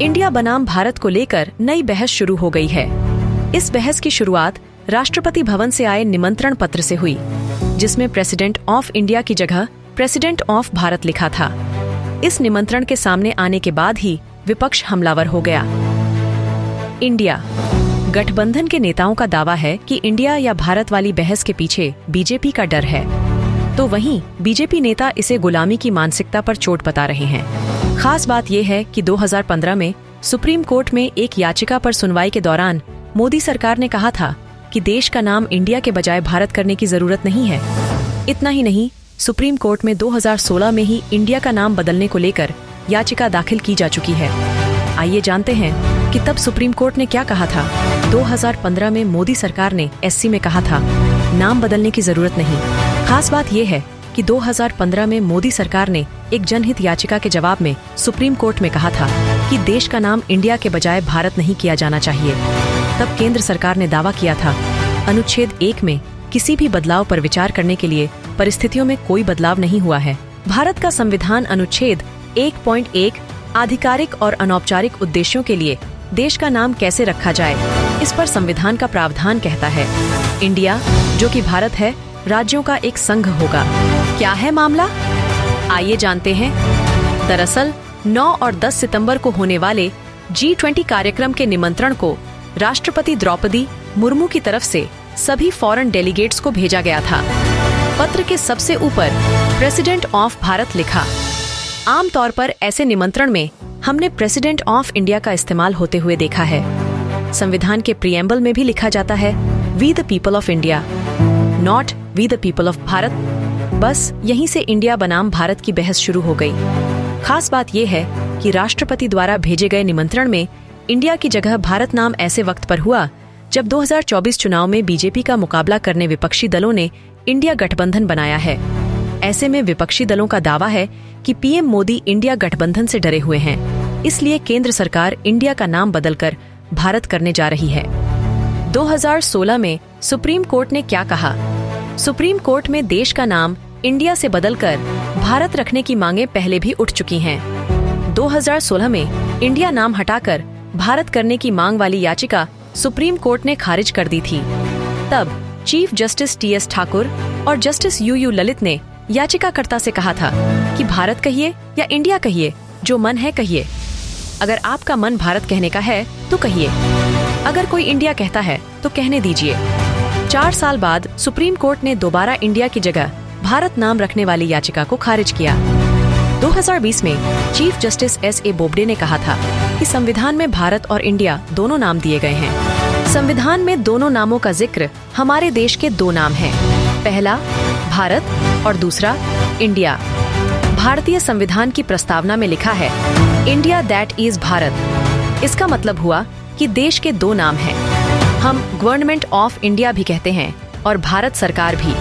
India बनाम भारत को लेकर नई बहस शुरू हो गई है। इस बहस की शुरुआत राष्ट्रपति भवन से आए निमंत्रण पत्र से हुई, जिसमें प्रेसिडेंट ऑफ इंडिया की जगह प्रेसिडेंट ऑफ भारत लिखा था। इस निमंत्रण के सामने आने के बाद ही विपक्ष हमलावर हो गया। इंडिया गठबंधन के नेताओं का दावा है कि इंडिया या भारत वाली बहस के पीछे बीजेपी का डर है, तो वहीं बीजेपी नेता इसे गुलामी की मानसिकता पर चोट बता रहे हैं। खास बात यह है कि 2015 में सुप्रीम कोर्ट में एक याचिका पर सुनवाई के दौरान मोदी सरकार ने कहा था कि देश का नाम इंडिया के बजाय भारत करने की जरूरत नहीं है। इतना ही नहीं, सुप्रीम कोर्ट में 2016 में ही इंडिया का नाम बदलने को लेकर याचिका दाखिल की जा चुकी है। आइए जानते हैं कि तब सुप्रीम कोर्ट ने क्या कहा था। 2015 में मोदी सरकार ने एससी में कहा था नाम बदलने की जरूरत नहीं। खास बात यह है कि 2015 में मोदी सरकार ने एक जनहित याचिका के जवाब में सुप्रीम कोर्ट में कहा था कि देश का नाम इंडिया के बजाय भारत नहीं किया जाना चाहिए। तब केंद्र सरकार ने दावा किया था अनुच्छेद 1 में किसी भी बदलाव पर विचार करने के लिए परिस्थितियों में कोई बदलाव नहीं हुआ है। भारत का संविधान अनुच्छेद 1.1 आधिकारिक और अनौपचारिक उद्देश्यों के लिए देश का नाम कैसे रखा जाए, इस पर संविधान का प्रावधान कहता है इंडिया जो कि भारत है राज्यों का एक संघ होगा। क्या है मामला, आइए जानते हैं। दरअसल 9 और 10 सितंबर को होने वाले G20 कार्यक्रम के निमंत्रण को राष्ट्रपति द्रौपदी मुर्मू की तरफ से सभी फॉरेन डेलीगेट्स को भेजा गया था। पत्र के सबसे ऊपर प्रेसिडेंट ऑफ भारत लिखा। आमतौर पर ऐसे निमंत्रण में हमने प्रेसिडेंट ऑफ इंडिया का इस्तेमाल होते हुए देखा है। संविधान के प्रीएम्बल में भी लिखा जाता है we the people of India, not we the people of Bharat. बस यहीं से इंडिया बनाम भारत की बहस शुरू हो गई। खास बात यह है कि राष्ट्रपति द्वारा भेजे गए निमंत्रण में इंडिया की जगह भारत नाम ऐसे वक्त पर हुआ जब 2024 चुनाव में बीजेपी का मुकाबला करने विपक्षी दलों ने इंडिया गठबंधन बनाया है। ऐसे में विपक्षी दलों का दावा है कि पीएम मोदी इंडिया गठबंधन से डरे हुए हैं, इसलिए केंद्र सरकार इंडिया का नाम बदलकर भारत करने जा रही है। 2016 में सुप्रीम कोर्ट ने क्या कहा। सुप्रीम कोर्ट में देश का नाम इंडिया से बदलकर भारत रखने की मांगे पहले भी उठ चुकी हैं। 2016 में इंडिया नाम हटाकर भारत करने की मांग वाली याचिका सुप्रीम कोर्ट ने खारिज कर दी थी। तब चीफ जस्टिस टीएस ठाकुर और जस्टिस यूयू ललित ने याचिकाकर्ता से कहा था कि भारत कहिए या इंडिया कहिए, जो मन है कहिए। अगर आपका मन भारत कहने का है तो कहिए, अगर कोई इंडिया कहता है तो कहने दीजिए। 4 साल बाद सुप्रीम कोर्ट ने दोबारा इंडिया की जगह भारत नाम रखने वाली याचिका को खारिज किया। 2020 में चीफ जस्टिस S.A. बोबडे ने कहा था कि संविधान में भारत और इंडिया दोनों नाम दिए गए हैं। संविधान में दोनों नामों का जिक्र हमारे देश के 2 नाम हैं, पहला भारत और दूसरा इंडिया। भारतीय संविधान की प्रस्तावना में लिखा है इंडिया दैट इज भारत। इसका मतलब हुआ कि देश के 2 नाम हैं। हम गवर्नमेंट ऑफ इंडिया भी कहते हैं और भारत सरकार भी।